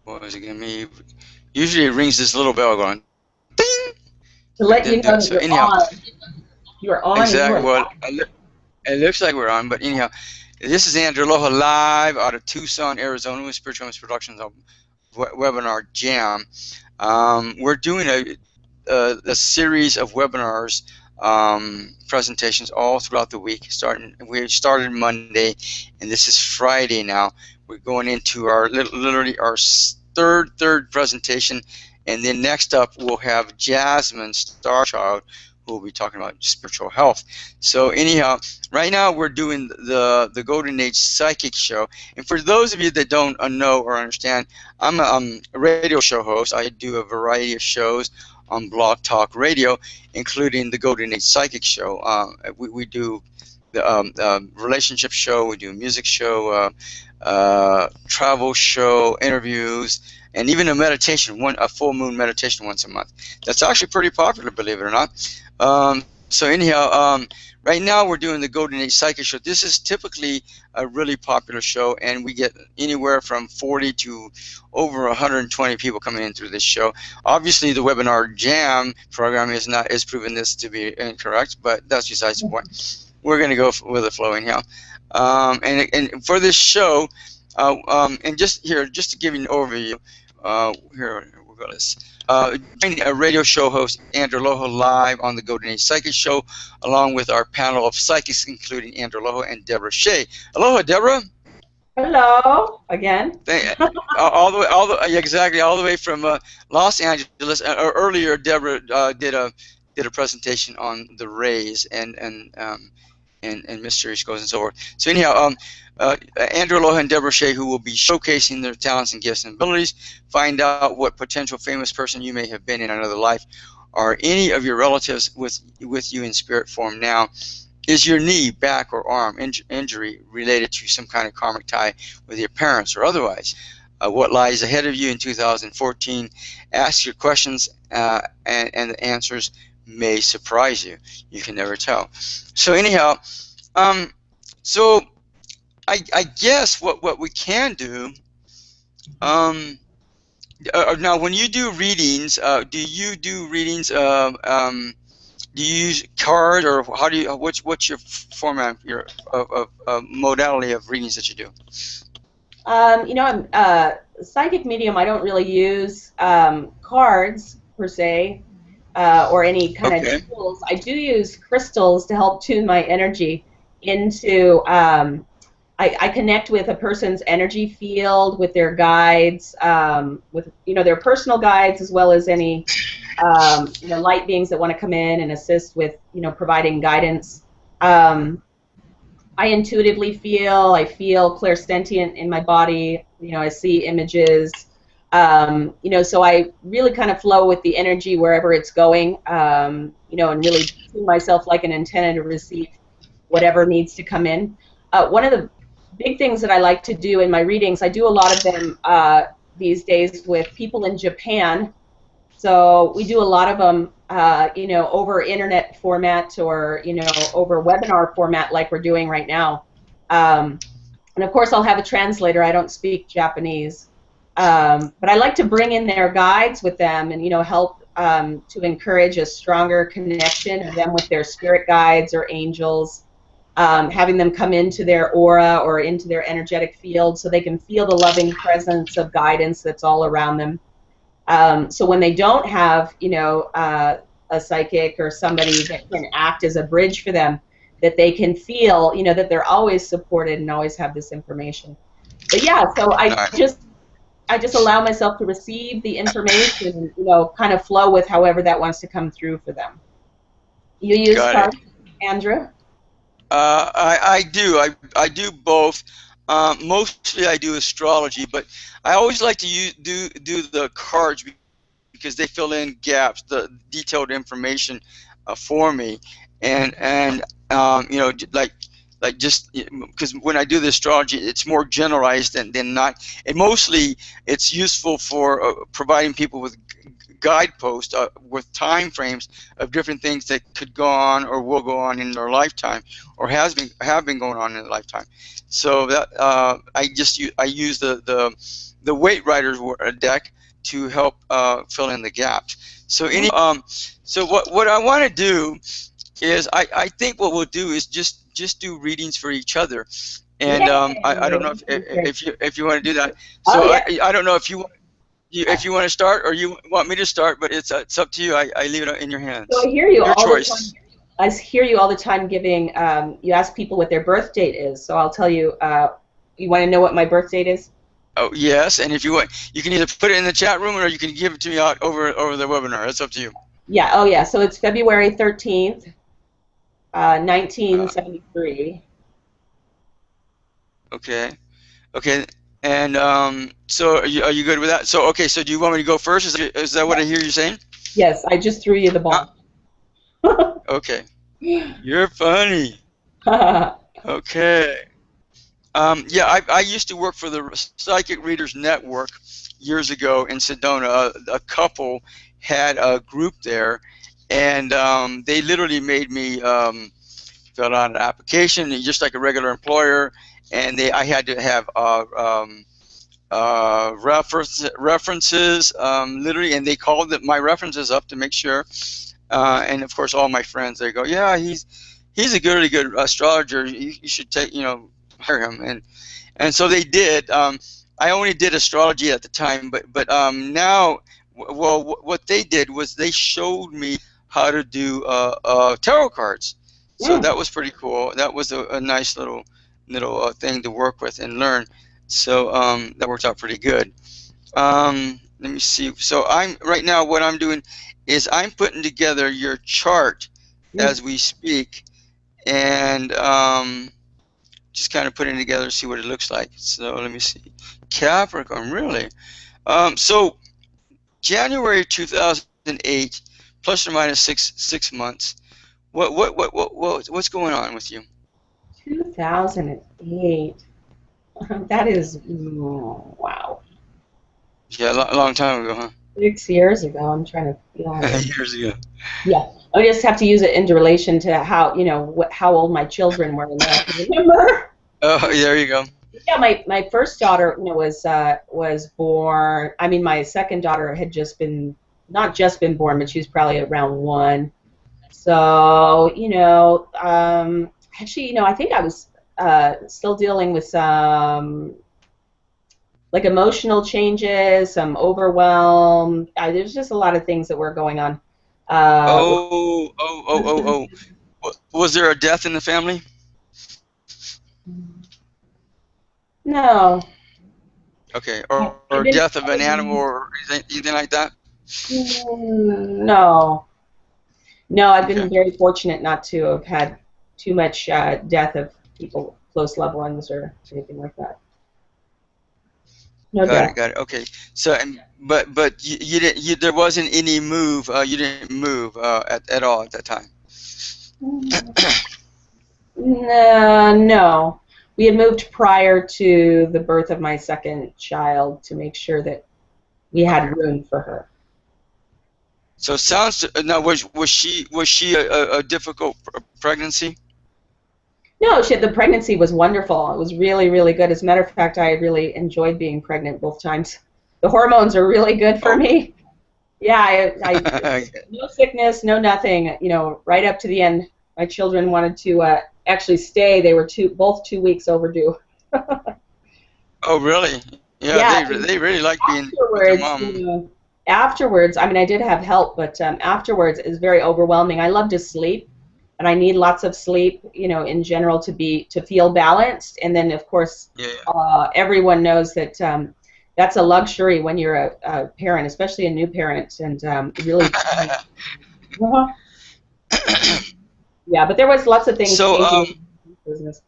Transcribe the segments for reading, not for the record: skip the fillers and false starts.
what was it gonna be? Usually it rings this little bell going ding, To but it let you didn't do know it. that So you're anyhow, on. You are on and you exactly. are Well, live. it looks like we're on, but anyhow, this is Andrew Aloha live out of Tucson, Arizona, with Spiritual Homes Productions of Webinar Jam. We're doing a series of webinars, presentations all throughout the week. We started Monday, and this is Friday now. We're going into our literally our third presentation, and then next up we'll have Jasmine Starchild, who will be talking about spiritual health. So anyhow, right now we're doing the Golden Age Psychic Show, and for those of you that don't know or understand, I'm a radio show host. I do a variety of shows on Blog Talk Radio, including the Golden Age Psychic Show. We do the relationship show, we do a music show, travel show, interviews, and even a meditation, a full moon meditation once a month. That's actually pretty popular, believe it or not. So anyhow, right now we're doing the Golden Age Psychic Show. This is typically a really popular show, and we get anywhere from 40 to over 120 people coming in through this show. Obviously, the Webinar Jam program is proven this to be incorrect, but that's besides the point. We're going to go with the flow anyhow. And for this show, and just to give you an overview, here we'll go this. Join a radio show host Andrew Aloha live on the Golden Age Psychic Show, along with our panel of psychics, including Andrew Aloha and Deborah Shea. Aloha, Deborah. Hello again. Yeah, exactly, all the way from Los Angeles. Earlier, Deborah did a presentation on the rays and mysterious goes and so forth. So anyhow, Andrew Aloha and Deborah Shea, who will be showcasing their talents and gifts and abilities, find out what potential famous person you may have been in another life, or any of your relatives with you in spirit form now. Is your knee, back, or arm injury related to some kind of karmic tie with your parents or otherwise? What lies ahead of you in 2014? Ask your questions, and the answers may surprise you. You can never tell. So anyhow, so I guess what we can do, now when you do readings, do you do readings, do you use card, or how do you, what's your format, your modality of readings that you do? I'm a psychic medium. I don't really use cards per se or any kind Okay. of tools. I do use crystals to help tune my energy into. I connect with a person's energy field, with their guides, with their personal guides, as well as any light beings that want to come in and assist with providing guidance. I intuitively feel. I feel clairsentient in my body. I see images. So I really kind of flow with the energy wherever it's going. And really tune myself like an antenna to receive whatever needs to come in. One of the big things that I like to do in my readings, I do a lot of them these days with people in Japan. So we do a lot of them, over internet format or, over webinar format like we're doing right now. And of course, I'll have a translator. I don't speak Japanese. But I like to bring in their guides with them and, help to encourage a stronger connection of them with their spirit guides or angels, having them come into their aura or into their energetic field so they can feel the loving presence of guidance that's all around them. So when they don't have, a psychic or somebody that can act as a bridge for them, that they can feel, that they're always supported and always have this information. But yeah, so I just allow myself to receive the information, kind of flow with however that wants to come through for them. You use cards, Andrew? I do. I do both. Mostly I do astrology, but I always like to do the cards because they fill in gaps, the detailed information for me, and like just because when I do the astrology, it's more generalized than not. And mostly, it's useful for providing people with guidepost with time frames of different things that could go on or will go on in their lifetime, or have been going on in their lifetime. So that I use the Weight Riders deck to help fill in the gaps. So so what I want to do is I think what we'll do is just do readings for each other, and I don't know if you want to do that. So Oh, yeah. I don't know if you want to start or you want me to start, but it's up to you. I leave it in your hands. So I hear you Your all the time. choice. I hear you all the time giving. You ask people what their birth date is. So I'll tell you. You want to know what my birth date is? Oh yes, and if you want, you can either put it in the chat room or you can give it to me out over the webinar. That's up to you. Yeah. Oh, yeah. So it's February 13th, 1973. Okay. Okay. And so are you good with that? So okay. So do you want me to go first? Is that what I hear you saying? Yes, I just threw you the ball. Okay. You're funny. Okay. Yeah, I used to work for the Psychic Readers Network years ago in Sedona. A couple had a group there, and they literally made me fill out an application just like a regular employer, and I had to have references literally, and they called my references up to make sure. And of course, all my friends, they go, yeah, he's a really good astrologer. You should hire him, and so they did. I only did astrology at the time, but now, well, what they did was they showed me how to do tarot cards. So that was pretty cool. That was a nice little thing to work with and learn. So that worked out pretty good. Let me see. So right now what I'm doing is I'm putting together your chart as we speak, and just kind of putting it together to see what it looks like. So let me see. Capricorn, really? So January 2008, plus or minus six months. What's going on with you? 2008. That is, wow. Yeah, a long time ago, huh? 6 years ago. I'm trying to feel it. Years ago. Yeah. I just have to use it into relation to how, how old my children were, and then I can remember. Oh, there you go. Yeah, my first daughter, was born. I mean, my second daughter had not just been born, but she was probably around 1. So, actually, I think I was still dealing with some like emotional changes, some overwhelm. There's just a lot of things that were going on. Was there a death in the family? No. Okay, or death of an animal or anything like that? No. No, I've been very fortunate not to have had too much death of people, close loved ones, or anything like that. No death. Got it. Okay. So, but you didn't. There wasn't any move. You didn't move at all at that time. No. We had moved prior to the birth of my second child to make sure that we had room for her. So it sounds now. Was she a difficult pregnancy? No, the pregnancy was wonderful. It was really, really good. As a matter of fact, I really enjoyed being pregnant both times. The hormones are really good for me. Yeah, I no sickness, no nothing. Right up to the end, my children wanted to actually stay. They were both 2 weeks overdue. Oh, really? Yeah, they really like being with their mom. Afterwards, I mean, I did have help, but afterwards is very overwhelming. I love to sleep, and I need lots of sleep, in general to feel balanced. And then, of course, everyone knows that that's a luxury when you're a parent, especially a new parent, and really. Yeah, but there was lots of things. So, business.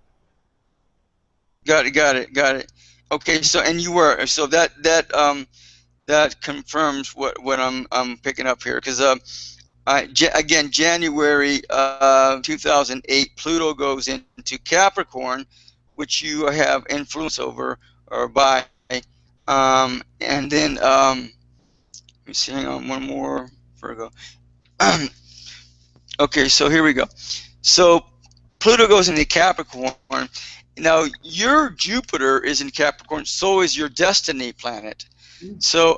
Got it. Okay, so that confirms what I'm picking up here, because again, January 2008, Pluto goes into Capricorn, which you have influence over or by, and then Let me see. Hang on, one more. Virgo. Okay, so here we go. So Pluto goes into Capricorn. Now your Jupiter is in Capricorn, so is your destiny planet. So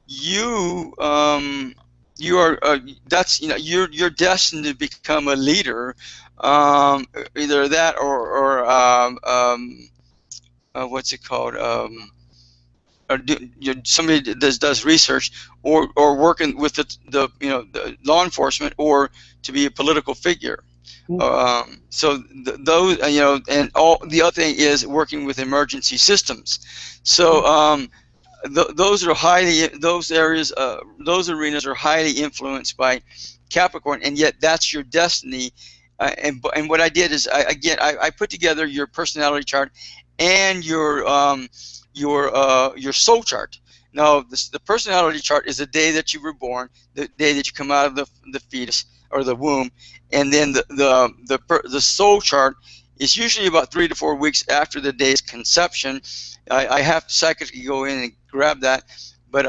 you are that's you're destined to become a leader, either that or what's it called, or somebody that does research, or working with the law enforcement, or to be a political figure. So those, and all the other thing is working with emergency systems. So those areas, those arenas are highly influenced by Capricorn, and yet that's your destiny. And what I did is I put together your personality chart and your soul chart. Now the personality chart is the day that you were born, the day that you come out of the fetus or the womb, and then the soul chart is usually about 3 to 4 weeks after the day's conception. I have to psychically go in and grab that, but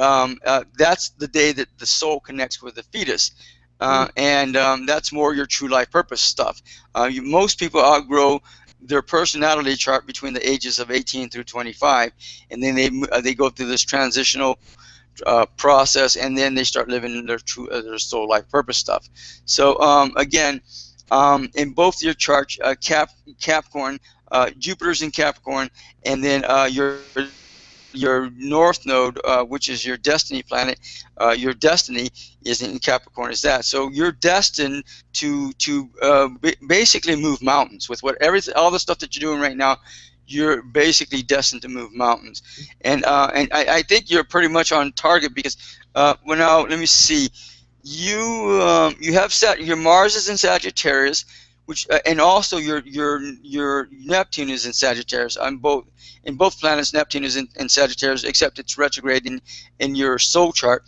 that's the day that the soul connects with the fetus, and that's more your true life purpose stuff. Most people outgrow their personality chart between the ages of 18 through 25, and then they go through this transitional process, and then they start living their soul life purpose stuff. So again, in both your charts, Capricorn, Jupiter's in Capricorn, and then your north node, which is your destiny planet, your destiny is in Capricorn. Is that so? You're destined to basically move mountains with all the stuff that you're doing right now. You're basically destined to move mountains, and I think you're pretty much on target, because well, now let me see. You have your Mars is in Sagittarius, which and also your Neptune is in Sagittarius. In both planets, Neptune is in Sagittarius, except it's retrograde in your soul chart,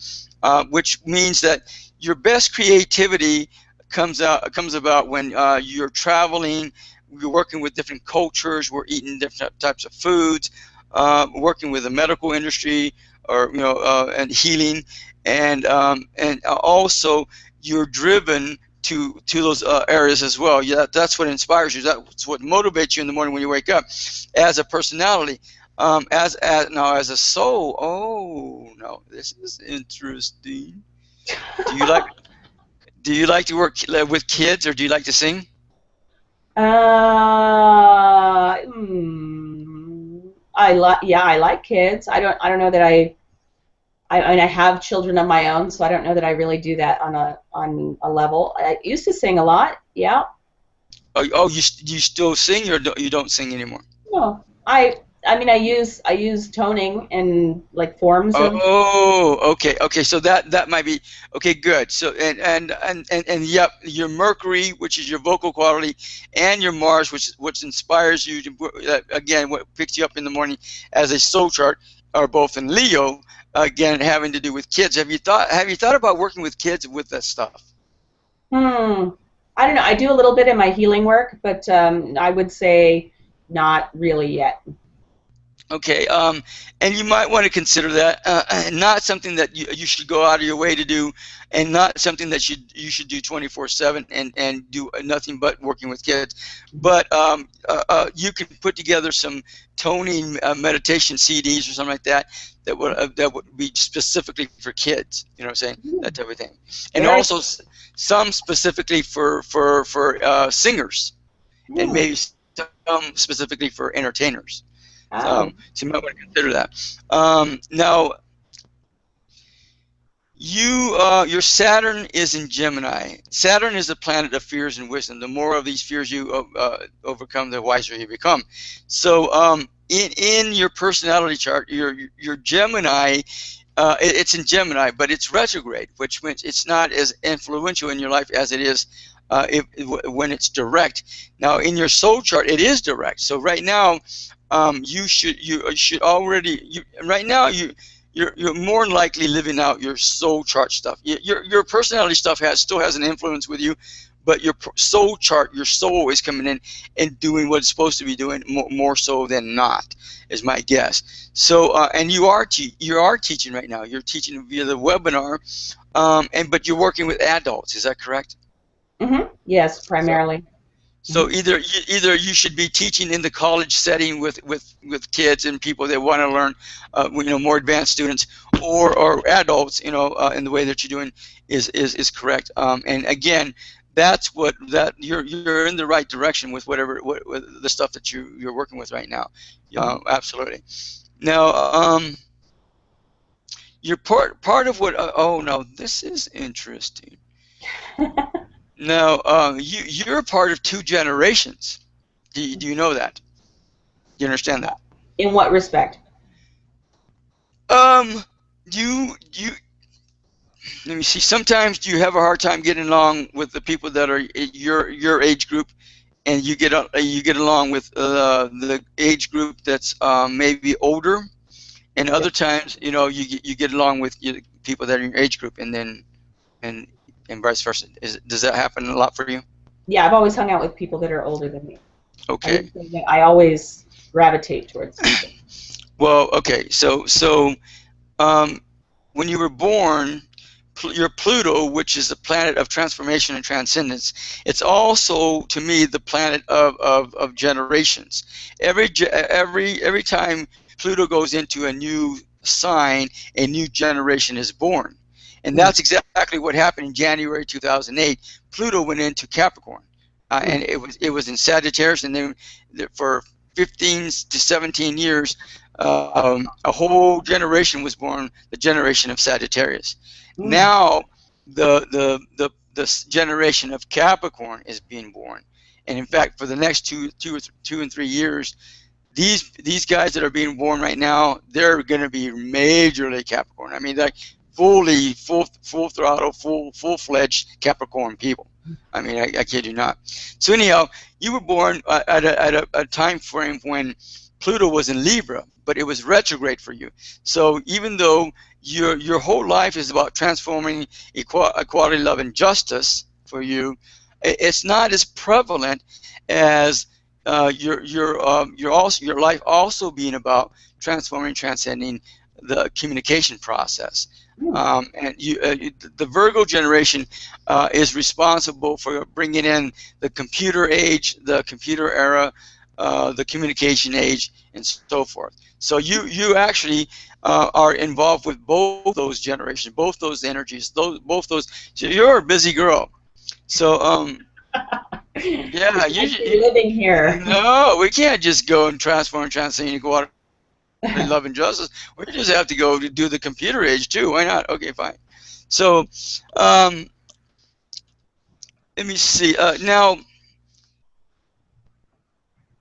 which means that your best creativity comes about when you're traveling. We're working with different cultures. We're eating different types of foods. Working with the medical industry, or and healing, and also you're driven to those areas as well. Yeah, that's what inspires you. That's what motivates you in the morning when you wake up, as a personality. As a soul. Oh no, this is interesting. Do you like to work with kids, or do you like to sing? I like kids. I don't know that I mean, I have children of my own, so I don't know that I really do that on a level. I used to sing a lot. Yeah. Oh, you still sing, or you don't sing anymore? No, I mean, I use toning and like forms of. Oh, okay. So that might be okay. Good. So and yep, your Mercury, which is your vocal quality, and your Mars, which inspires you to, again, what picks you up in the morning as a soul chart, are both in Leo. Again, having to do with kids. Have you thought about working with kids with that stuff? I don't know. I do a little bit in my healing work, but I would say not really yet. Okay, and you might want to consider that not something that you should go out of your way to do, and not something that you should do 24/7 and do nothing but working with kids. But you can put together some toning meditation CDs or something like that would be specifically for kids. You know what I'm saying? That type of thing, and also some specifically for singers, and maybe some specifically for entertainers. So you might want to consider that. Now, your Saturn is in Gemini. Saturn is the planet of fears and wisdom. The more of these fears you overcome, the wiser you become. So in your personality chart, your Gemini, it's in Gemini, but it's retrograde, which means it's not as influential in your life as it is when it's direct. Now, in your soul chart, it is direct. So right now, you should already right now you're more likely living out your soul chart stuff. Your personality stuff still has an influence with you, but your soul chart, your soul is coming in and doing what it's supposed to be doing, more so than not, is my guess. So, and you are teaching right now. You're teaching via the webinar, but you're working with adults. Is that correct? Yes, primarily. So either you should be teaching in the college setting with kids and people that want to learn, more advanced students, or adults, in the way that you're doing is correct. And again, that's you're in the right direction with with the stuff that you're working with right now. Absolutely. Now, you're part of what. Oh no, this is interesting. Now, you're a part of 2 generations. Do you know that? Do you understand that? In what respect? You let me see. Sometimes you have a hard time getting along with the people that are your age group, and you get along with the age group that's maybe older, and other times, you get along with people that are in your age group, and then and vice versa. Does that happen a lot for you? Yeah, I've always hung out with people that are older than me. Okay. I always gravitate towards people. Well, okay. So when you were born, your Pluto, which is the planet of transformation and transcendence, it's also, to me, the planet of generations. Every time Pluto goes into a new sign, a new generation is born. And that's exactly what happened in January 2008. Pluto went into Capricorn, and it was in Sagittarius, and then for 15 to 17 years, a whole generation was born, the generation of Sagittarius. Now, the generation of Capricorn is being born, and in fact, for the next two and 3 years, these guys that are being born right now, they're going to be majorly Capricorn. I mean, like full throttle, full-fledged Capricorn people. I mean, I kid you not. So anyhow, you were born at a time frame when Pluto was in Libra, but it was retrograde for you. So even though your whole life is about transforming equality, love, and justice for you, it's not as prevalent as your life also being about transforming, transcending the communication process. And the Virgo generation is responsible for bringing in the computer age, the computer era, the communication age, and so forth. So you actually are involved with both those generations, both those energies, both those. So you're a busy girl. So yeah, you're living here. No, we can't just go and transform and transcend and go out and love and justice. We just have to go to do the computer age too. Why not? Okay, fine. So let me see. Now,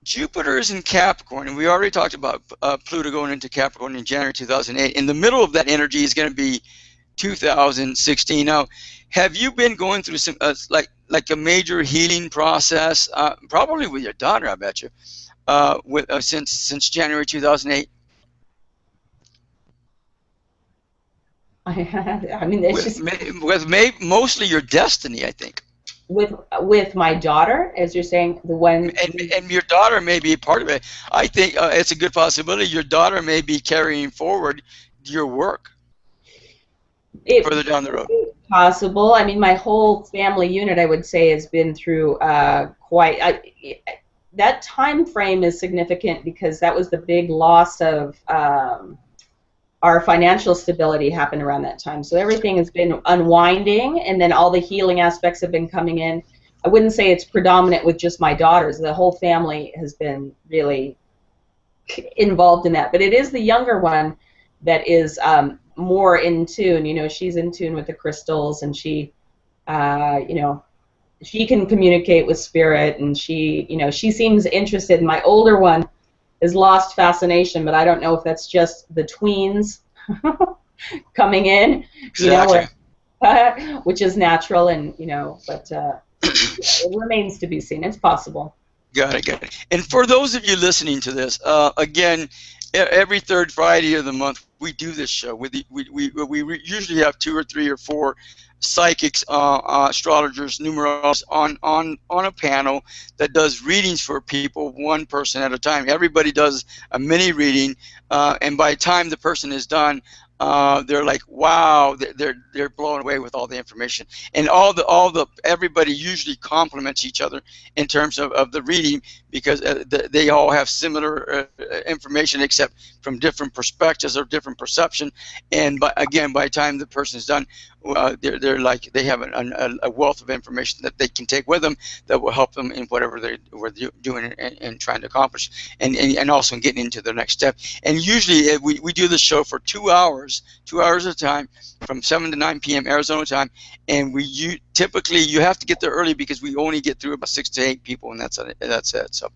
Jupiter is in Capricorn, and we already talked about Pluto going into Capricorn in January 2008. In the middle of that energy is going to be 2016. Now, have you been going through some like a major healing process? Probably with your daughter, I bet you. Since January 2008. I mean, it's with mostly your destiny, I think. With my daughter, as you're saying, the one. And your daughter may be part of it. I think it's a good possibility. Your daughter may be carrying forward your work further down the road. Possible. I mean, my whole family unit, I would say, has been through that time frame is significant because that was the big loss of our financial stability happened around that time. So everything has been unwinding, and then all the healing aspects have been coming in. I wouldn't say it's predominant with just my daughters. The whole family has been really involved in that. But it is the younger one that is more in tune. You know, she's in tune with the crystals, and she, she can communicate with spirit, and she seems interested. My older one has lost fascination, but I don't know if that's just the tweens coming in, which is natural, and but it remains to be seen. It's possible. Got it. And for those of you listening to this, again, every third Friday of the month, we do this show. We usually have 2 or 3 or 4 psychics, astrologers, numerologists on a panel that does readings for people, one person at a time. Everybody does a mini reading, and by the time the person is done, they're like, wow, they're blown away with all the information, and everybody usually complements each other in terms of the reading, because they all have similar information, except from different perspectives or different perception. And again, by the time the person is done, they're like, they have a wealth of information that they can take with them that will help them in whatever they're doing and trying to accomplish, and also in getting into their next step. And usually we do this show for 2 hours at a time, from 7 to 9 p.m. Arizona time, and typically you have to get there early because we only get through about 6 to 8 people, and that's it. So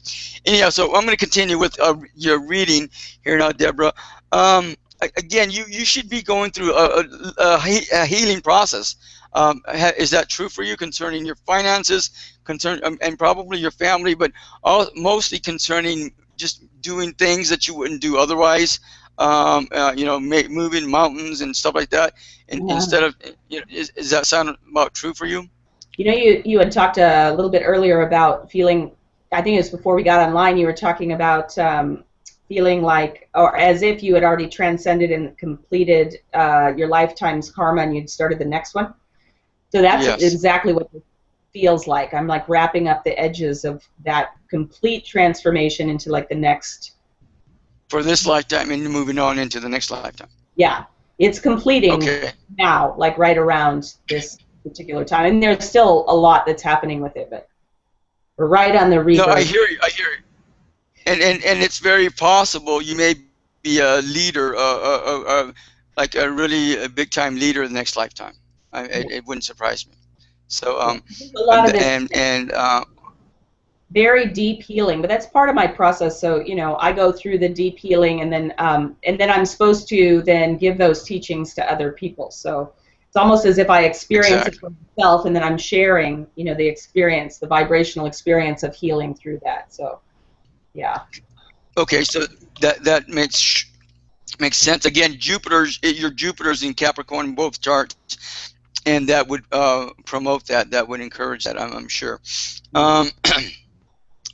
anyhow, so I'm going to continue with your reading here now, Deborah. Again, you should be going through a healing process. Is that true for you concerning your finances, and probably your family, but mostly concerning just doing things that you wouldn't do otherwise? Moving mountains and stuff like that, and instead of, does that sound about true for you? You had talked a little bit earlier about feeling, I think it was before we got online, you were talking about feeling like, or as if you had already transcended and completed your lifetime's karma and you'd started the next one. So that's exactly what it feels like. I'm like wrapping up the edges of that complete transformation into like the next. For this lifetime and moving on into the next lifetime. Yeah, it's completing now, like right around this particular time. And there's still a lot that's happening with it, but we're right on the rebirth. No, I hear you. And it's very possible you may be a leader, like a really big-time leader in the next lifetime. It wouldn't surprise me. So, a lot of this very deep healing, but that's part of my process. So, I go through the deep healing, and then I'm supposed to then give those teachings to other people. So it's almost as if I experience it for myself, and then I'm sharing, the experience, the vibrational experience of healing through that. So, yeah. Okay, so that makes sense. Again, your Jupiter's in Capricorn in both charts, and that would promote that. That would encourage that, I'm sure.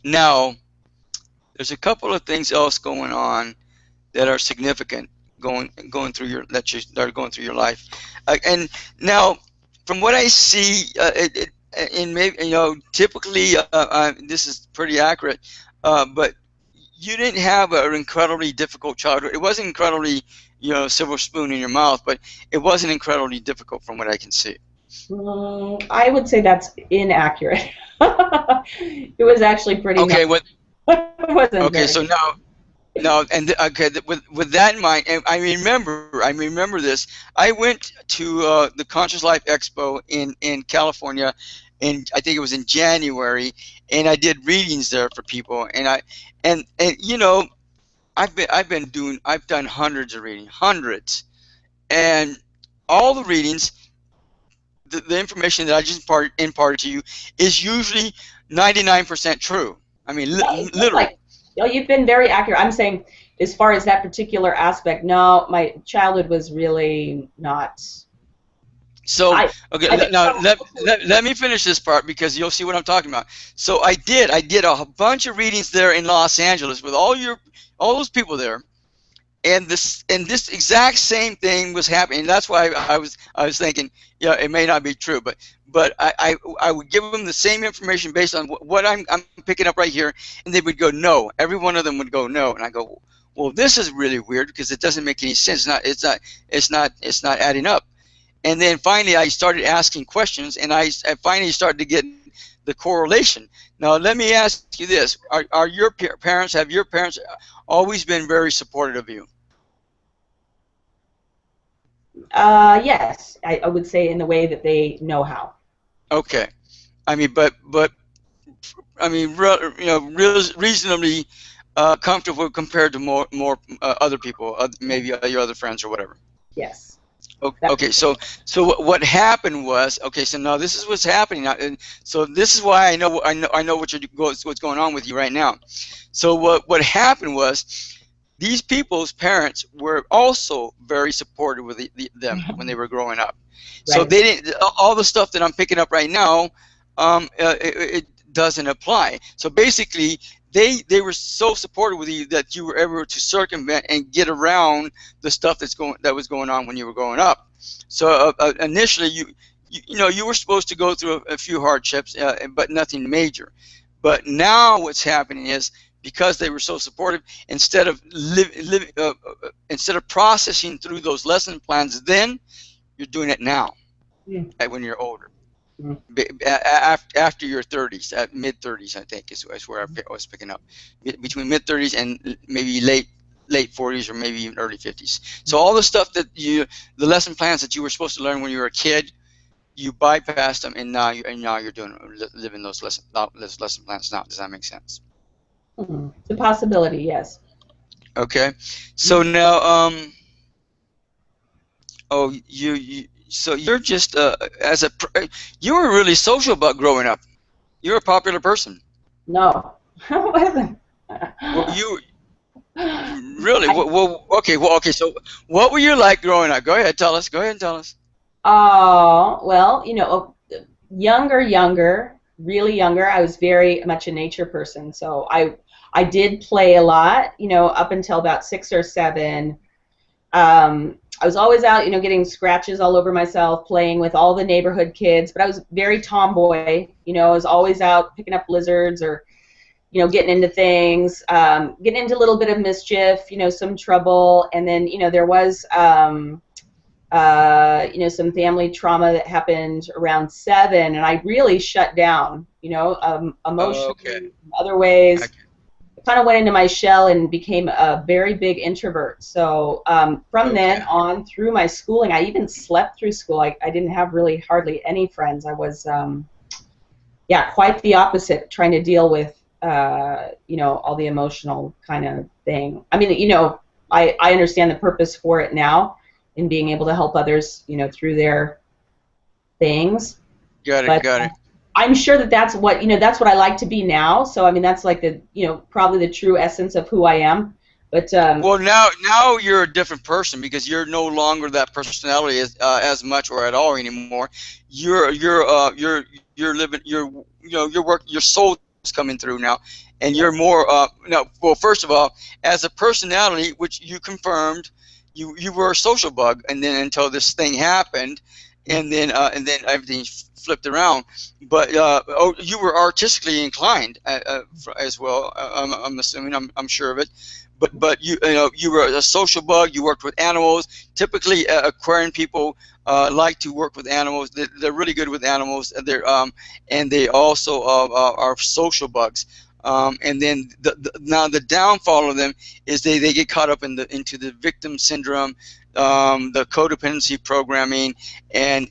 Now, there's a couple of things else going on that are significant going through that are going through your life, and now, from what I see, and maybe typically this is pretty accurate, but you didn't have an incredibly difficult childhood. It wasn't incredibly silver spoon in your mouth, but it wasn't incredibly difficult from what I can see. I would say that's inaccurate. It was actually pretty. Okay, okay, so now, and with that in mind, and I remember this. I went to the Conscious Life Expo in California, and I think it was in January, and I did readings there for people, and I've done hundreds of readings, and all the readings. The information that I just imparted to you is usually 99% true. I mean, literally. You've been very accurate. I'm saying, as far as that particular aspect, no, my childhood was really not. So, let me finish this part, because you'll see what I'm talking about. So I did a bunch of readings there in Los Angeles with all those people there. And this exact same thing was happening. That's why I was thinking, it may not be true, but I would give them the same information based on what I'm picking up right here, and they would go no. Every one of them would go no, and I go, well, this is really weird, because it doesn't make any sense. It's not adding up. And then finally, I started asking questions, and I finally started to get the correlation. Now, let me ask you this: have your parents always been very supportive of you? Yes, I would say in the way that they know how. Okay, I mean, but reasonably comfortable compared to more other people, maybe your other friends or whatever. Yes. Okay, so what happened was, okay, so now this is what's happening now, and so this is why I know what's going on with you right now. So what happened was, these people's parents were also very supportive with them when they were growing up. So Right. they didn't, all the stuff that I'm picking up right now, it doesn't apply. So basically, they were so supportive with you that you were able to circumvent and get around the stuff that was going on when you were growing up. So initially, you know, you were supposed to go through a few hardships, but nothing major. But now what's happening is, because they were so supportive, instead of instead of processing through those lesson plans, then you're doing it now, Mm. when you're older, Mm. after your 30s, at mid 30s, I think is where I was picking up, between mid 30s and maybe late 40s, or maybe even early 50s. So all the stuff that the lesson plans that you were supposed to learn when you were a kid, you bypassed them, and now you're doing, living those lesson plans now. Does that make sense? Mm. It's a possibility, yes. Okay. So now, oh, so you're just, you were really social about growing up. You're a popular person. No. Well, you really, well, okay, so what were you like growing up? Go ahead, tell us. Go ahead and tell us. Oh, well, you know, younger, really younger, I was very much a nature person. So I did play a lot, you know, up until about 6 or 7. I was always out, you know, getting scratches all over myself, playing with all the neighborhood kids. But I was very tomboy, you know. I was always out picking up lizards, or, you know, getting into things, getting into a little bit of mischief, you know, some trouble. And then, you know, there was, you know, some family trauma that happened around 7, and I really shut down, you know, Oh, okay. emotionally, in other ways. Okay. I kind of went into my shell and became a very big introvert. So from then Okay. on through my schooling, I even slept through school. I didn't have really hardly any friends. I was, yeah, quite the opposite, trying to deal with, you know, all the emotional kind of thing. I mean, you know, I understand the purpose for it now, in being able to help others, you know, through their things. Got it. But Got it. I'm sure that that's what, you know, that's what I like to be now. So I mean, that's like the, you know, probably the true essence of who I am. But Well, now you're a different person, because you're no longer that personality as much or at all anymore. You're living your work, your soul is coming through now, and you're yes, more no. Well, first of all, as a personality, which you confirmed, you were a social bug, and then until this thing happened, and then everything flipped around. But you were artistically inclined as well. I'm assuming. I'm sure of it. But you know, you were a social bug. You worked with animals. Typically, aquarium people like to work with animals. They're really good with animals. And they also are social bugs. And then now the downfall of them is they get caught up into the victim syndrome, the codependency programming, and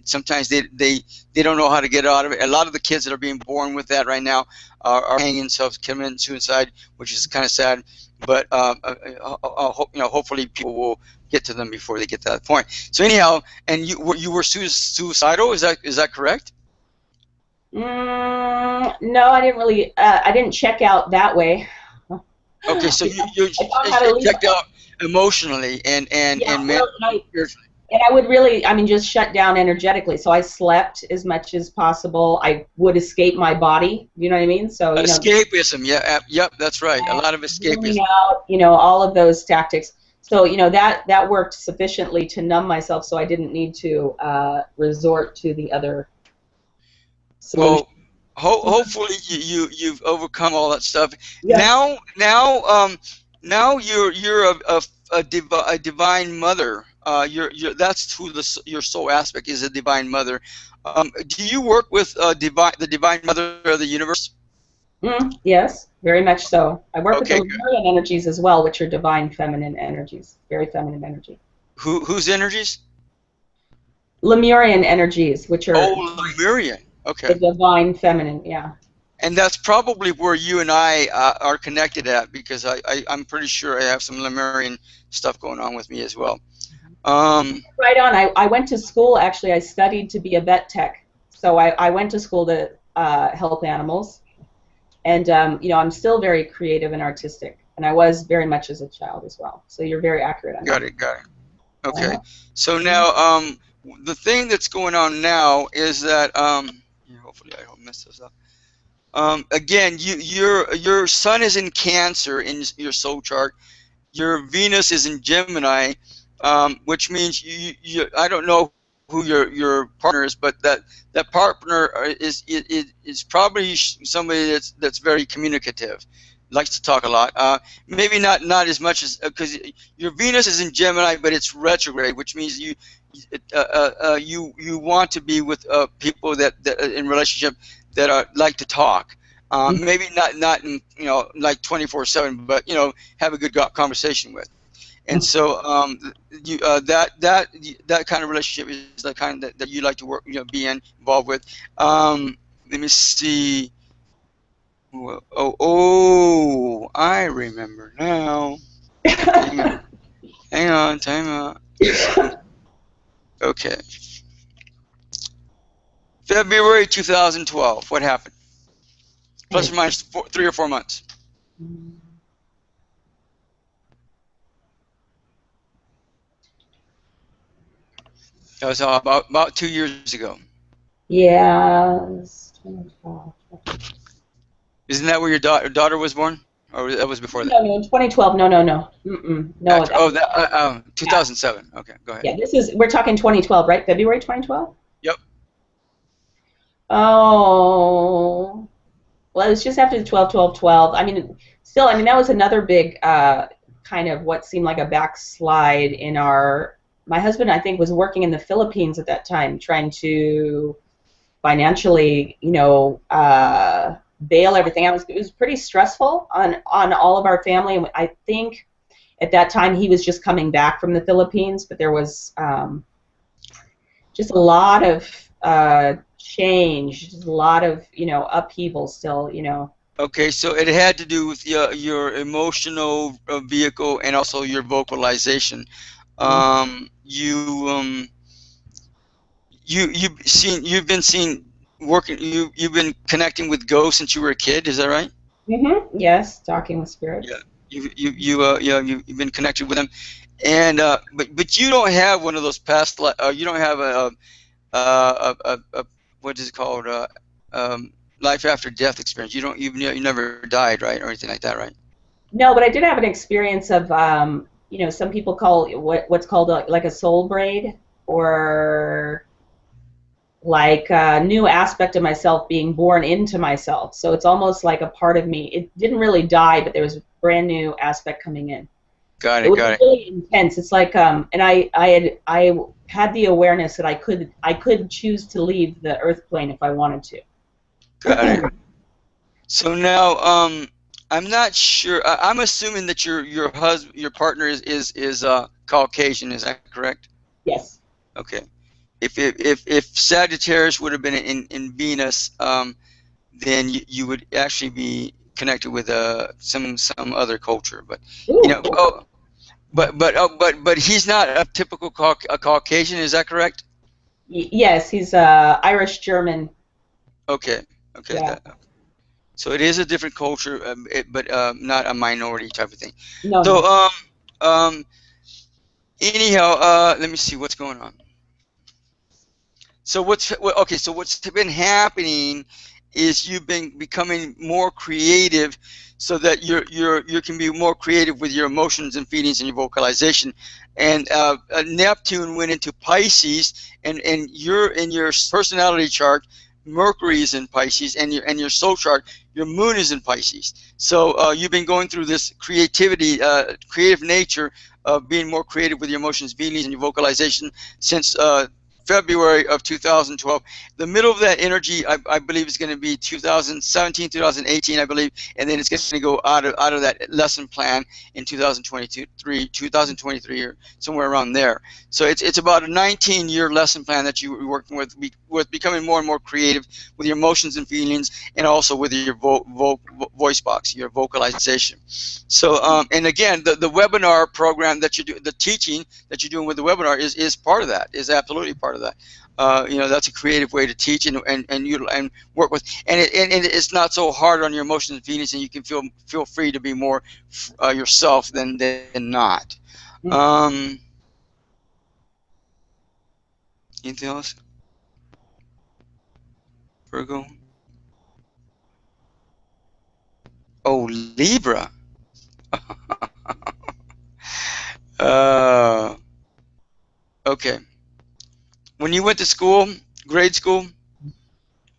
sometimes they don't know how to get out of it. A lot of the kids that are being born with that right now are hanging themselves, committing suicide, which is kind of sad. But you know, hopefully people will get to them before they get to that point. So anyhow, and you were suicidal. Is that correct? no, I didn't really, I didn't check out that way. Okay, so you I found how to leave. checked out emotionally Yeah, and well, mentally. and I would really, I mean, just shut down energetically. So I slept as much as possible. I would escape my body. You know what I mean? So, you know, Escapism, yeah, yep, that's right. A lot of zooming escapism. out, you know, all of those tactics. So, you know, that worked sufficiently to numb myself, so I didn't need to resort to the other solution. Well, hopefully you've overcome all that stuff. Yes. Now you're a divine mother. That's who your soul aspect is, a divine mother. Do you work with the divine mother of the universe? Yes, very much so. I work with the Okay, good. Lemurian energies as well, which are divine feminine energies, very feminine energy. Whose energies? Lemurian energies, which are Oh, Lemurian. the Okay. divine feminine, yeah. And that's probably where you and I are connected at, because I'm pretty sure I have some Lemurian stuff going on with me as well. Right on. I went to school, actually. I studied to be a vet tech. So I went to school to help animals. And, you know, I'm still very creative and artistic. and I was very much as a child as well. So you're very accurate on that. Got it. Okay. So now, the thing that's going on now is that, here, hopefully I don't mess this up. Again, your sun is in Cancer in your soul chart. Your Venus is in Gemini, which means I don't know who your partner is, but that partner is probably somebody that's very communicative, likes to talk a lot. Maybe not as much as, because your Venus is in Gemini, but it's retrograde, which means you want to be with people that in relationship that like to talk. Maybe not in, like 24/7, but have a good conversation with. And so that kind of relationship is the kind that you like to work, be involved with. Let me see. Oh, I remember now. Hang on, time out. Okay. February 2012. What happened? Plus or minus 3 or 4 months. That was about 2 years ago. Yeah. Isn't that where your daughter was born? Or that was before that? No, in 2012. No. No. After, 2007. Okay, go ahead. Yeah, we're talking 2012, right? February 2012? Yep. Oh. Well, it was just after the 12-12-12. I mean, that was another big kind of what seemed like a backslide in our. My husband, I think, was working in the Philippines at that time, trying to financially, bail everything out. It was pretty stressful on all of our family. And I think at that time he was just coming back from the Philippines, but there was just a lot of change, just a lot of upheaval still. Okay, so it had to do with your emotional vehicle and also your vocalization. You've been seen working. You've been connecting with ghosts since you were a kid. Is that right? Yes, talking with spirits. Yeah. You've been connected with them, and but you don't have one of those past. You don't have a what is it called? Life after death experience. You never died, right, or anything like that, right? No, but I did have an experience of some people call what's called like a soul braid, or like a new aspect of myself being born into myself. So it's almost like a part of me. It didn't really die, but there was a brand new aspect coming in. Got it. It was really intense. It's like and I had the awareness that I could choose to leave the earth plane if I wanted to. Got it. So now I'm not sure. I'm assuming that your partner is Caucasian. Is that correct? Yes. Okay. If Sagittarius would have been in Venus, then you would actually be connected with some other culture. But but he's not a typical Caucasian. Is that correct? Yes, he's Irish German. Okay. Yeah. So it is a different culture, but not a minority type of thing. No. So anyhow, let me see what's going on. So what's been happening is you've been becoming more creative, so that you can be more creative with your emotions and feelings and your vocalization. And Neptune went into Pisces, and you're in your personality chart. Mercury is in Pisces, and your soul chart, your moon is in Pisces. So you've been going through this creativity, creative nature of being more creative with your emotions, feelings, and your vocalization since February of 2012. The middle of that energy, I believe, is going to be 2017, 2018, I believe, and then it's going to go out of that lesson plan in 2023 or somewhere around there. So it's about a 19-year lesson plan that you're working with becoming more and more creative with your emotions and feelings, and also with your voice box, your vocalization. So and again, the webinar program that you do, the teaching that you're doing with the webinar is part of that, is absolutely part of of that. That's a creative way to teach and work with, and it's not so hard on your emotions and feelings, and you can feel free to be more yourself than not. Anything else, Virgo? Oh, Libra. uh, okay. When you went to school, grade school,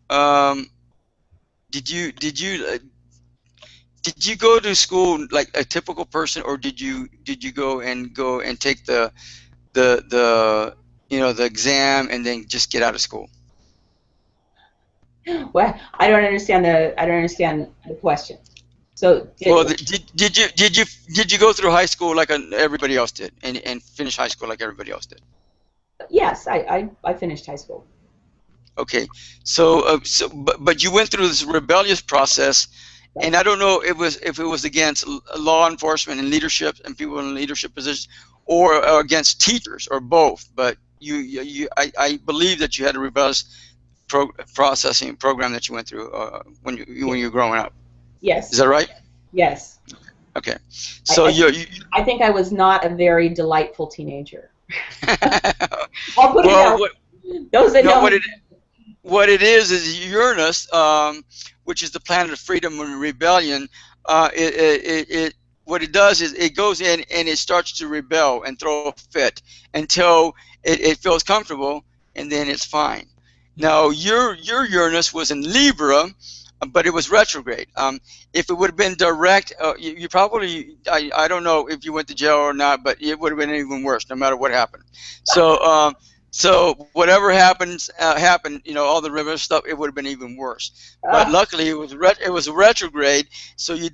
um, did you go to school like a typical person, or did you go and take the exam and then just get out of school? Well, I don't understand the question. So Well, did you go through high school like everybody else did, and finish high school like everybody else did? yes, I finished high school. Okay, but you went through this rebellious process, and I don't know if it was against law enforcement and leadership and people in leadership positions, or against teachers, or both. But I believe that you had a rebellious processing program that you went through when you were growing up. Is Yes, that right? yes. Okay, I, so I think I think I was not a very delightful teenager. I'll put it well, down. Those that no, know me. what it is Uranus, which is the planet of freedom and rebellion. What it does is it goes in and it starts to rebel and throw a fit until it feels comfortable, and then it's fine. Now your Uranus was in Libra, but it was retrograde. If it would have been direct, you probably, I don't know if you went to jail or not, but it would have been even worse, no matter what happened. So whatever happened, all the river stuff, it would have been even worse. But luckily, it was a retrograde, so you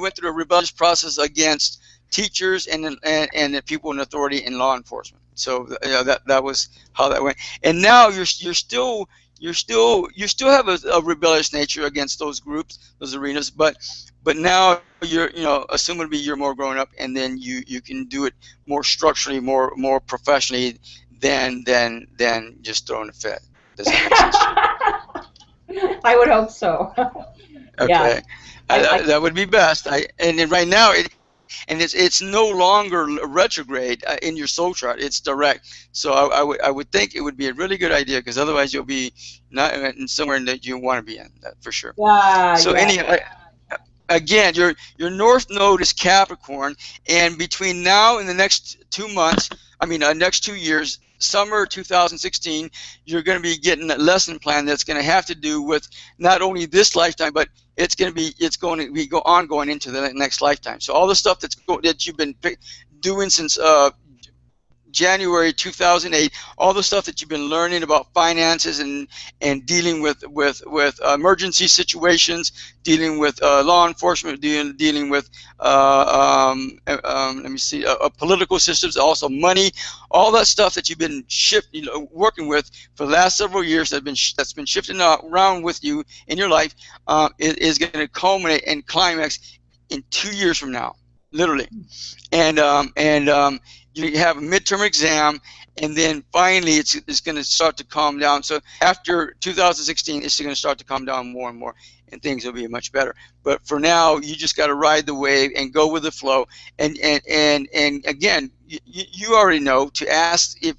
went through a rebellious process against teachers and the people in authority and law enforcement. So that was how that went. And now you still have a rebellious nature against those groups, those arenas, but now you're, assumably you're more grown up, and then you can do it more structurally, more professionally than just throwing a fit. Does that make sense? I would hope so. Yeah. Okay, I that would be best. And then right now it's no longer retrograde in your soul chart. It's direct. So I would think it would be a really good idea, because otherwise you'll be not somewhere that you want to be in, that for sure. So yeah. anyhow, again, your north node is Capricorn, and between now and the next 2 months, next 2 years, summer 2016, you're going to be getting a lesson plan that's going to have to do with not only this lifetime, but it's going to be ongoing into the next lifetime. So all the stuff that you've been doing since January 2008, all the stuff that you've been learning about finances and dealing with emergency situations, dealing with law enforcement, dealing with let me see, political systems, also money, all that stuff that you've been working with for the last several years that's been shifting around with you in your life, is going to culminate and climax in 2 years from now, literally. And you have a midterm exam, and then finally it's going to start to calm down. So after 2016, it's going to start to calm down more and more, and things will be much better. But for now, you just got to ride the wave and go with the flow. And again, you already know to ask if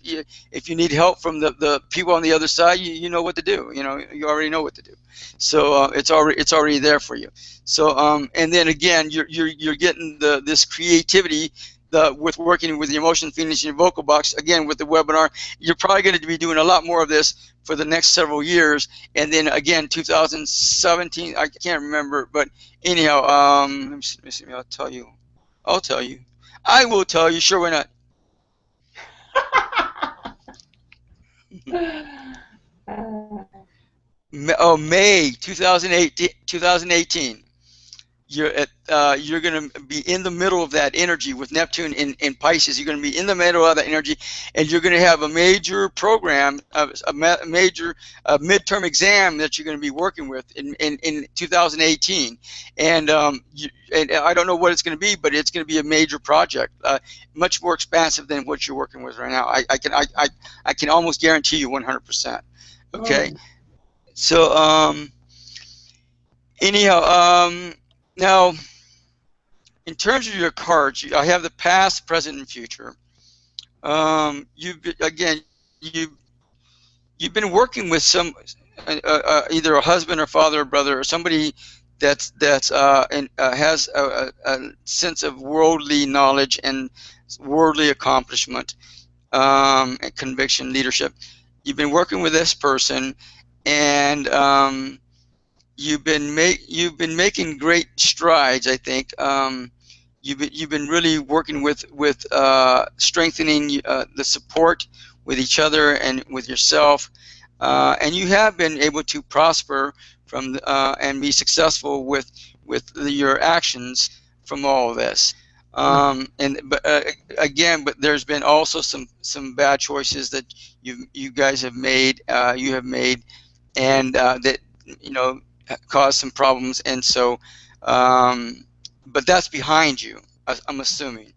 you need help from the people on the other side. You know what to do. You already know what to do. So it's already there for you. So and then again, you're getting this creativity. With working with the emotion, feelings, and your vocal box, again with the webinar, you're probably going to be doing a lot more of this for the next several years. And then again, 2017, I can't remember, but anyhow, let me see, I'll tell you. I will tell you. Sure, why not? May 2018. You're at you're going to be in the middle of that energy with Neptune in Pisces. You're going to be in the middle of that energy, and you're going to have a major program, a major midterm exam that you're going to be working with in 2018. And, and I don't know what it's going to be, but it's going to be a major project, much more expansive than what you're working with right now. I can almost guarantee you 100%. Okay. So anyhow, now in terms of your cards, I have the past, present, and future. You've been working with some either a husband or father or brother or somebody has a sense of worldly knowledge and worldly accomplishment, and conviction, leadership. You've been working with this person, and you've been making great strides, I think. You've been really working with strengthening the support with each other and with yourself, and you have been able to prosper from and be successful with your actions from all of this. But there's been also some bad choices that you guys have made, and that caused some problems, and so but that's behind you, I'm assuming.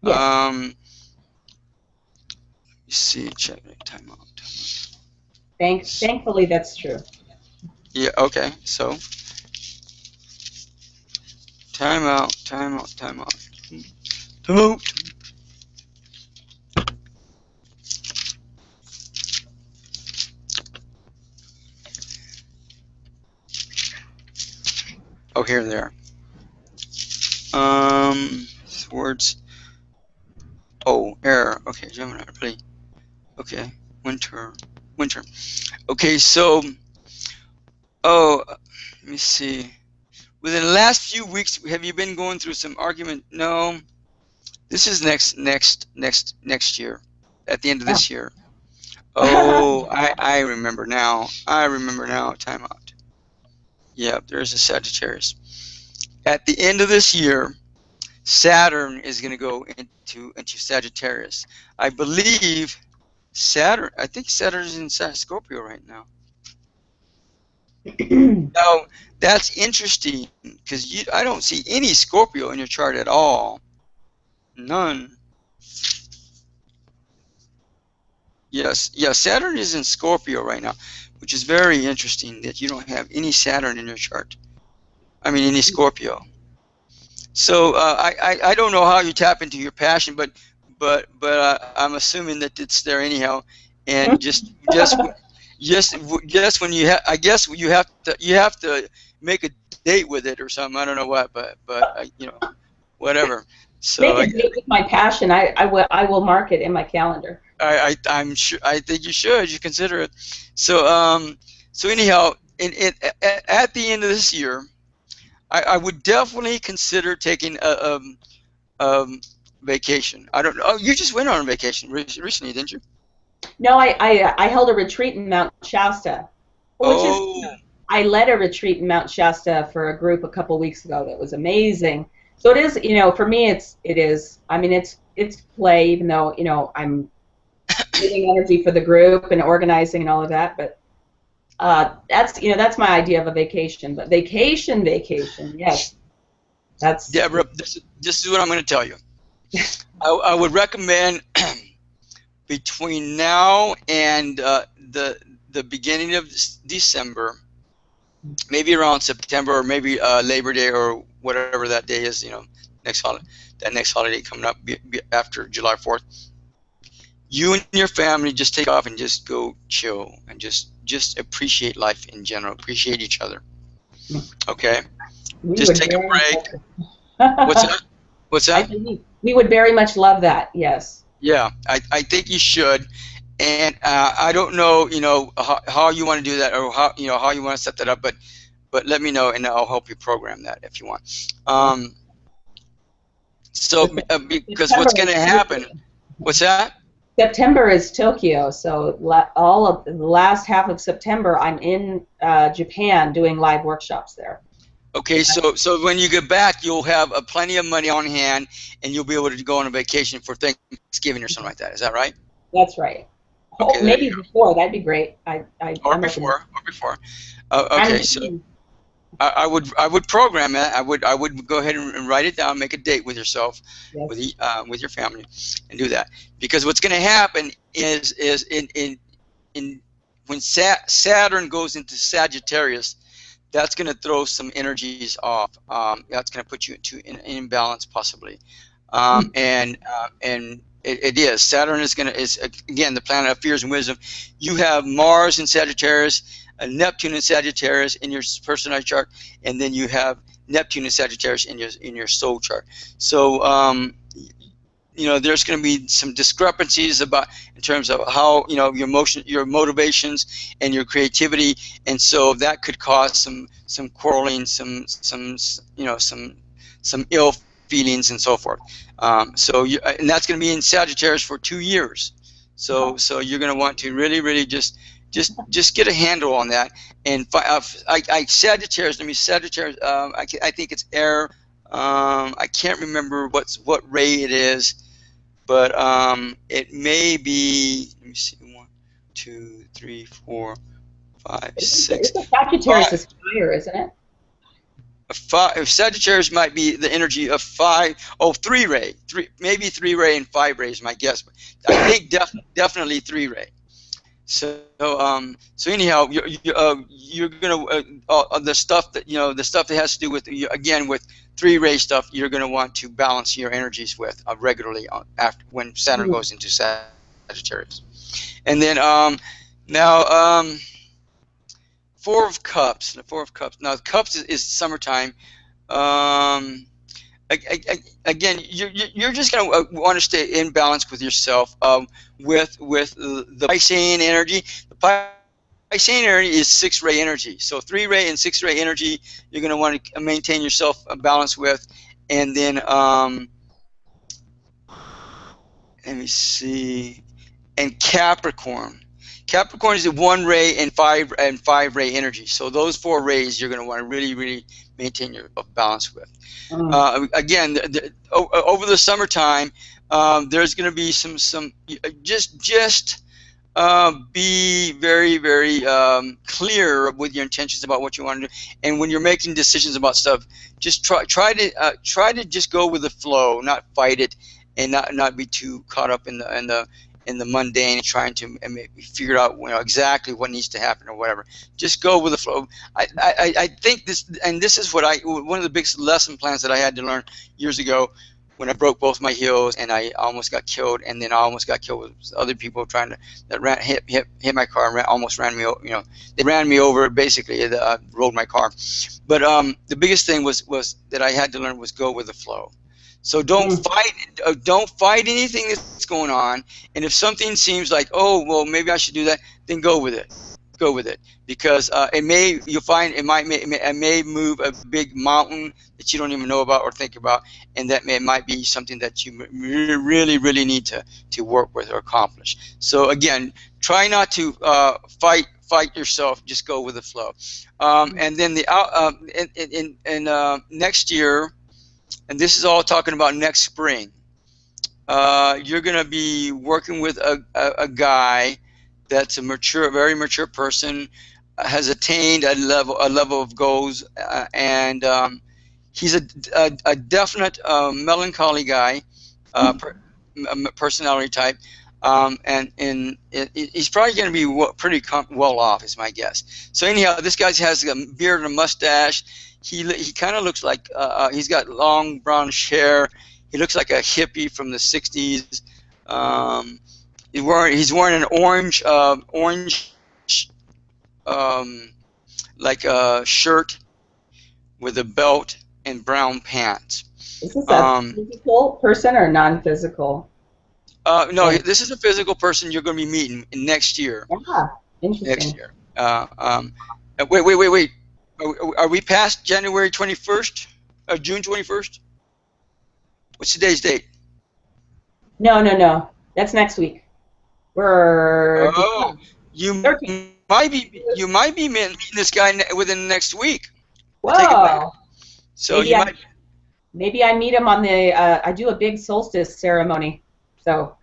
Yes. You see, check time out. Thankfully, that's true. Yeah. Okay. So time out. Oh, here and there. Words. Oh, air. Okay, Gemini. Really. Okay, winter. Okay, so. Oh, let me see. Within the last few weeks, have you been going through some argument? No. This is next year, at the end of this year. Oh, I remember now. Time out. Yeah, there's a Sagittarius. At the end of this year, Saturn is going to go into Sagittarius. I believe Saturn. I think Saturn is in Scorpio right now. Now that's interesting because I don't see any Scorpio in your chart at all. None. Yes, Saturn is in Scorpio right now, which is very interesting that you don't have any Saturn in your chart. I mean, any Scorpio. So I don't know how you tap into your passion, but I'm assuming that it's there anyhow, and just when I guess you have to make a date with it or something. I don't know what, but whatever. So make a date with my passion. I will mark it in my calendar. I'm sure. I think you should. You consider it. So anyhow, at the end of this year, I would definitely consider taking a vacation. I don't know. Oh, you just went on a vacation recently, didn't you? No, I held a retreat in Mount Shasta. I led a retreat in Mount Shasta for a group a couple weeks ago that was amazing. So it is, for me, it is. I mean, it's play, even though I'm giving energy for the group and organizing and all of that. But that's my idea of a vacation. But vacation, yes, that's. Deborah, this is what I'm going to tell you. I would recommend between now and the beginning of December, maybe around September or maybe Labor Day or whatever that day is, next holiday coming up after July 4th. You and your family just take off and just go chill and just appreciate life in general, appreciate each other. Okay? Just take a break. What's that? We would very much love that, yes. Yeah, I think you should. And I don't know, how you want to do that or how you want to set that up, but let me know and I'll help you program that if you want. Because what's going to happen? What's that? September is Tokyo, so all of the last half of September I'm in Japan doing live workshops there. Okay, so when you get back, you'll have plenty of money on hand, and you'll be able to go on a vacation for Thanksgiving or something like that. Is that right? That's right. Okay, there you Maybe before, that'd be great. go. Or I'm open. before, or before. I'm Okay, so I would program it. I would go ahead and write it down, make a date with yourself, yes. with your family, and do that. Because what's going to happen is in when Saturn goes into Sagittarius, that's going to throw some energies off. That's going to put you into an imbalance possibly, and it is. Saturn is again the planet of fears and wisdom. You have Mars in Sagittarius, Neptune in Sagittarius in your personality chart, and then you have Neptune in Sagittarius in your soul chart. So there's going to be some discrepancies about in terms of how your motivations and your creativity, and so that could cause some quarreling, some ill feelings and so forth. And that's going to be in Sagittarius for 2 years. So you're going to want to really just get a handle on that. And Sagittarius. I think it's air. I can't remember what ray it is, but it may be. Let me see. 1, 2, 3, 4, 5, 6, It's a Sagittarius 5. is fire, isn't it? Sagittarius might be the energy of 5. Oh, 3 ray. Maybe 3 ray and 5 ray is my guess. But I think definitely 3 ray. So anyhow, you're gonna the stuff that has to do with again with 3 ray stuff. You're gonna want to balance your energies with regularly after when Saturn goes into Sagittarius, and then now 4 of Cups. The 4 of Cups. Now Cups is summertime. Again, you're just going to want to stay in balance with yourself, with the Piscean energy. The Piscean energy is 6 ray energy. So 3 ray and 6 ray energy, you're going to want to maintain yourself a balance with. And then let me see. And Capricorn. Capricorn is a 1 ray and 5 ray energy. So those 4 rays you're going to want to really maintain your balance with. Again, over the summertime, there's going to be some just be very clear with your intentions about what you want to do, and when you're making decisions about stuff, just try to just go with the flow, not fight it, and not be too caught up in the mundane, trying to figure out exactly what needs to happen or whatever. Just go with the flow. I think this is one of the biggest lesson plans that I had to learn years ago when I broke both my heels and I almost got killed, and then I almost got killed with other people hit my car and almost ran me over. They ran me over basically. Rolled my car. But the biggest thing was that I had to learn was go with the flow. So don't fight anything that's going on, and if something seems like, oh well, maybe I should do that, then go with it. Go with it, because you'll find it may move a big mountain that you don't even know about or think about, and that might be something that you really need to work with or accomplish. So again, try not to fight yourself. Just go with the flow. And then next year. And this is all talking about next spring. You're going to be working with a guy that's a very mature person, has attained a level of goals, and he's a definite melancholy guy, personality type, and he's probably going to be pretty well off, is my guess. So anyhow, this guy has a beard and a mustache. He kind of looks like he's got long brownish hair. He looks like a hippie from the '60s. He's wearing an orange like a shirt with a belt and brown pants. Is this a physical person or non-physical? No, this is a physical person you're going to be meeting next year. Yeah, interesting. Next year. Wait. Are we past January 21st? June 21st? What's today's date? No. That's next week. We're you might be meeting this guy within the next week. Whoa. So Maybe you I might maybe I meet him on the. I do a big solstice ceremony, so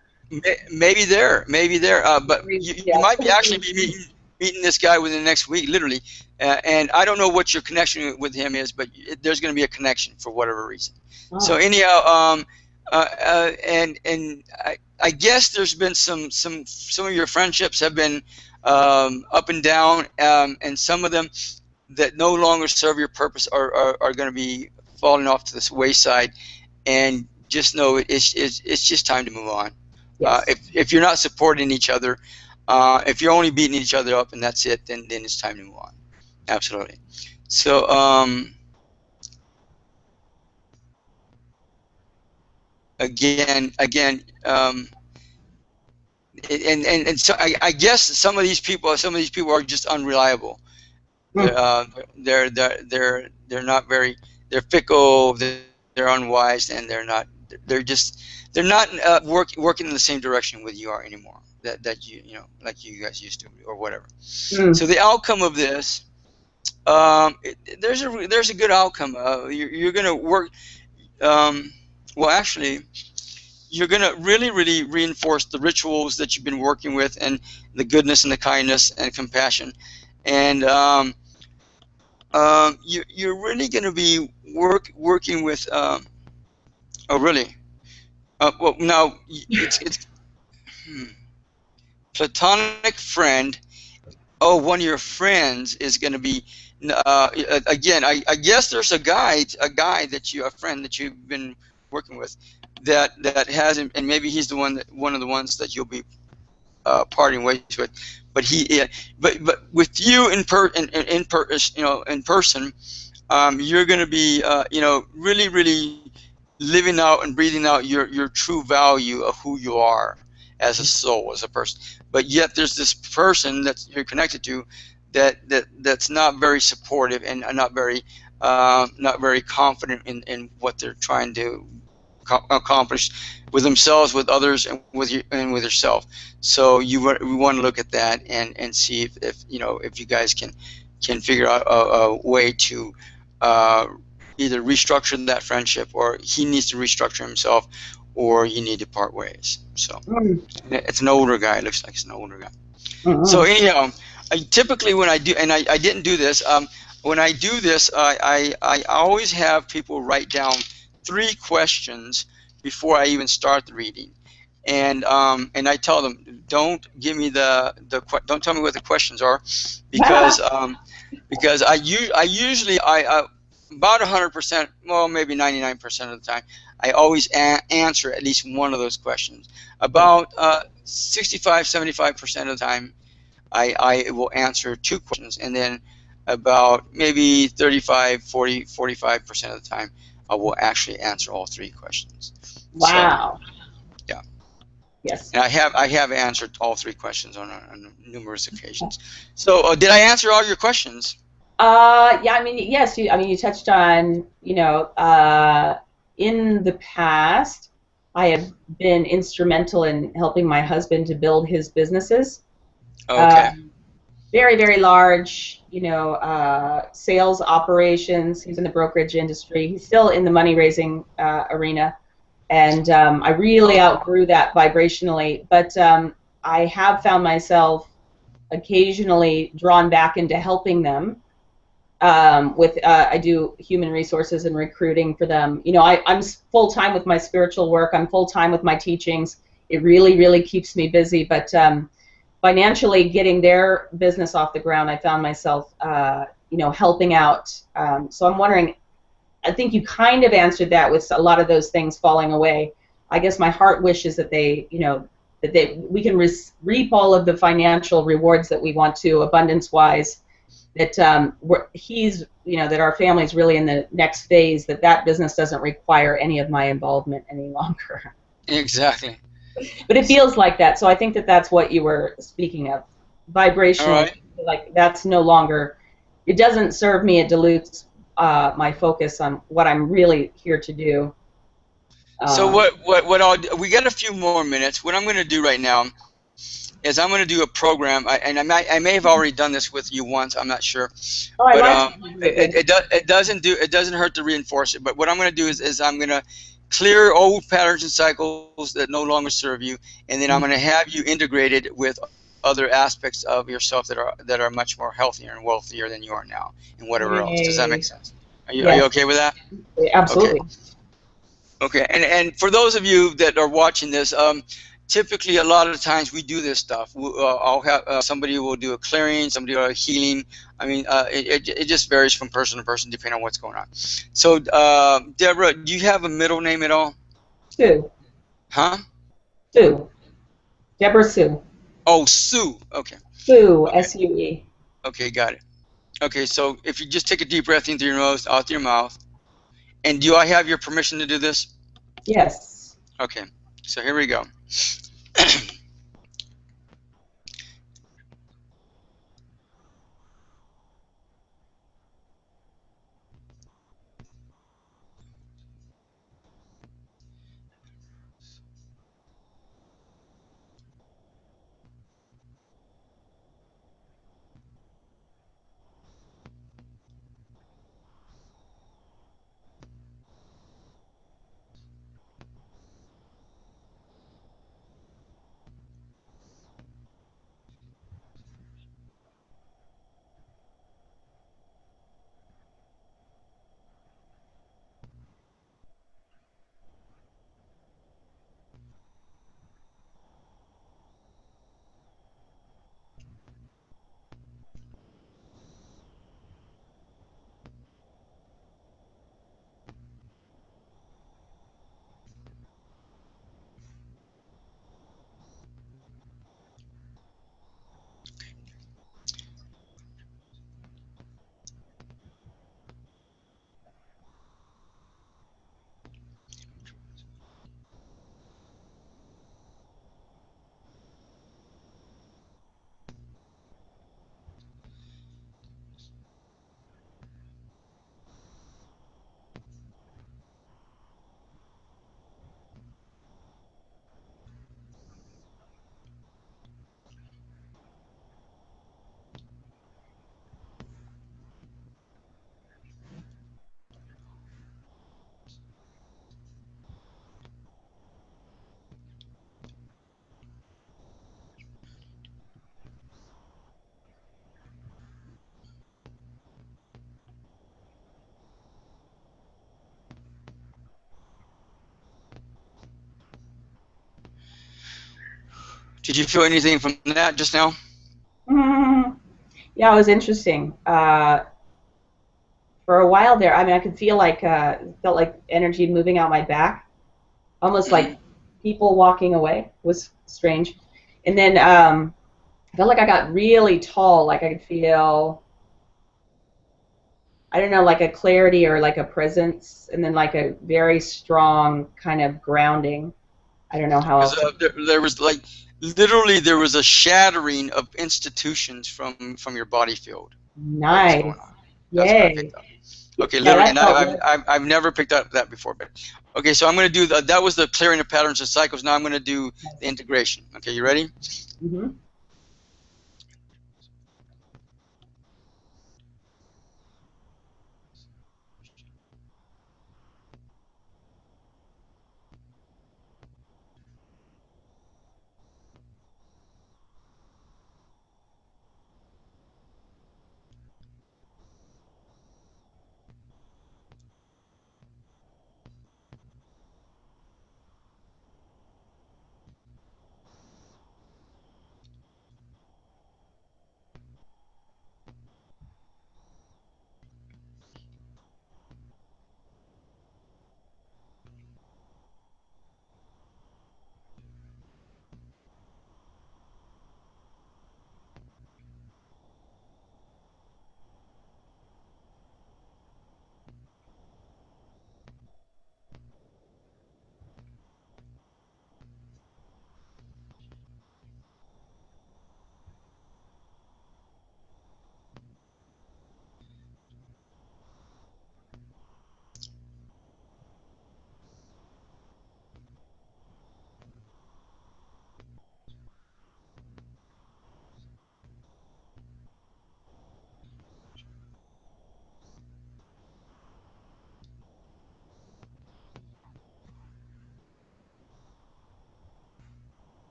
maybe there, maybe there. But you yeah. might be actually be meeting this guy within the next week, literally. And I don't know what your connection with him is, but there's going to be a connection for whatever reason. So Oh. anyhow, and I guess there's been some of your friendships have been up and down, and some of them that no longer serve your purpose are going to be falling off to this wayside. And just know it's just time to move on. Yes. If you're not supporting each other, if you're only beating each other up and that's it, then it's time to move on. Absolutely. So again, and so I guess some of these people are just unreliable. They're Mm. uh, they're not very, they're fickle, they're unwise, and they're not working in the same direction with you are anymore. That you know, like you guys used to or whatever. Mm. So the outcome of this, there's a good outcome. You're gonna work. Um, well, actually, you're gonna really reinforce the rituals that you've been working with, and the goodness and the kindness and compassion, and you're really going to be working with oh really well now it's hmm, platonic friend. Oh, one of your friends is going to be again, I guess there's a friend that you've been working with that hasn't, and maybe he's one of the ones that you'll be parting ways with, but but with you in person, you're going to be, really living out and breathing out your true value of who you are as a soul, as a person. But yet there's this person that you're connected to that's not very supportive and not very confident in what they're trying to accomplish with themselves, with others, and with yourself. So we want to look at that and see if you guys can figure out a way to uh, either restructure that friendship, or he needs to restructure himself, or you need to part ways. So Mm. it's an older guy. It looks like it's an older guy. So Mm. anyhow, typically when I do, and I didn't do this, when I do this, I always have people write down 3 questions before I even start the reading, and I tell them, don't give me don't tell me what the questions are, because I usually about 100%, well maybe 99% of the time, I always answer at least one of those questions. About 65-75% of the time, I will answer 2 questions, and then about maybe 35-45% of the time, I will actually answer all 3 questions. So Wow. yeah, Yes. and I have answered all 3 questions on numerous occasions. So did I answer all your questions? Yeah, I mean, yes, you touched on, in the past, I have been instrumental in helping my husband to build his businesses. Okay. Um, very, very large, sales operations. He's in the brokerage industry. He's still in the money-raising arena. And I really outgrew that vibrationally. But I have found myself occasionally drawn back into helping them with I do human resources and recruiting for them. I'm full time with my spiritual work. I'm full time with my teachings. It really, really keeps me busy. But financially, getting their business off the ground, I found myself, helping out. So I'm wondering. I think you kind of answered that with a lot of those things falling away. I guess my heart wishes that we can reap all of the financial rewards that we want to, abundance-wise, that that our family's really in the next phase, that business doesn't require any of my involvement any longer. Exactly. But it feels like that, so I think that that's what you were speaking of. All Vibrationally, right. like that's no longer, it doesn't serve me, it dilutes my focus on what I'm really here to do. So we got a few more minutes. What I'm going to do right now is I'm going to do a program, and I may have already done this with you once. I'm not sure, Oh, I but like to do it with. it doesn't hurt to reinforce it. But what I'm going to do is I'm going to clear old patterns and cycles that no longer serve you, and then I'm going to have you integrated with other aspects of yourself that are much more healthier and wealthier than you are now, and whatever else. Does that make Yay. sense? Are you Yes, okay with that? Okay. absolutely. Okay, and for those of you that are watching this, typically a lot of times we do this stuff. I'll have somebody will do a clearing, somebody will do a healing. I mean, it just varies from person to person depending on what's going on. So, Deborah, do you have a middle name at all? Sue. Huh? Sue. Deborah Sue. Oh, Sue. Okay. Sue. Okay. S-U-E. Okay, got it. Okay, so if you just take a deep breath in through your nose, out through your mouth, and do I have your permission to do this? Yes. Okay, so here we go. Did you feel anything from that just now? Mm, yeah, it was interesting. For a while there, I mean, I could feel like felt like energy moving out my back, almost Mm-hmm. like people walking away. It was strange. And then I felt like I got really tall, like I could feel, I don't know, like a clarity or like a presence, and then like a very strong kind of grounding. I don't know how Because else to. there was like literally there was a shattering of institutions from your body field that was going Nice. on. That's what I Yay. picked up. Okay, Yeah, literally, that and felt good. I've never picked up that before. But okay, so I'm going to do that was the clearing of patterns and cycles. Now I'm going to do the integration. Okay, you ready? Hmm.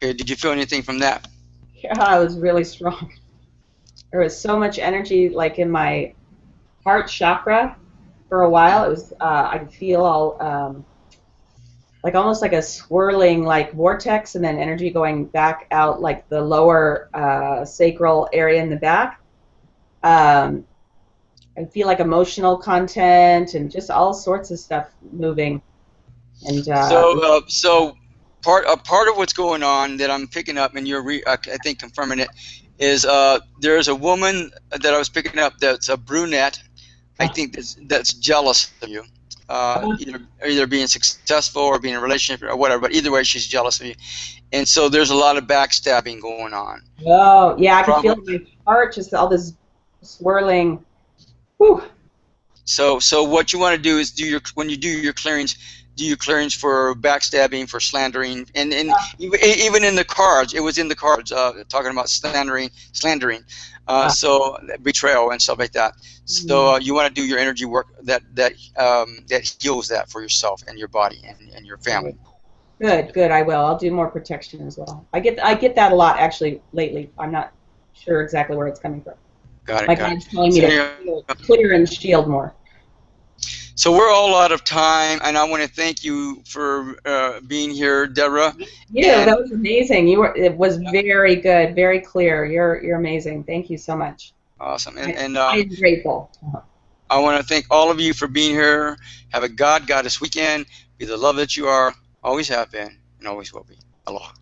Okay, did you feel anything from that? Yeah, it was really strong. There was so much energy, like in my heart chakra for a while. It was I could feel all like almost like a swirling like vortex, and then energy going back out like the lower sacral area in the back. Um, I feel like emotional content and just all sorts of stuff moving. And So part of what's going on that I'm picking up, and I think confirming it, is there's a woman that I was picking up that's a brunette. I think that's jealous of you, either being successful or being in a relationship or whatever. But either way, she's jealous of you, and so there's a lot of backstabbing going on. oh yeah, I could feel Probably. it in my heart, just all this swirling. Whew. So what you want to do is when you do your clearings, do your clearings for backstabbing, for slandering, and even in the cards, it was in the cards talking about slandering, so betrayal and stuff like that. So you want to do your energy work that heals that for yourself and your body and your family. Good, good. I will. I'll do more protection as well. I get that a lot actually lately. I'm not sure exactly where it's coming from. Got My it. Got it. God's telling me So, to clear and shield more. So we're all out of time, and I want to thank you for being here, Deborah. Yeah, that was amazing. It was very good, very clear. You're amazing. Thank you so much. Awesome. I'm grateful. I want to thank all of you for being here. Have a goddess weekend. Be the love that you are, always have been, and always will be. Aloha.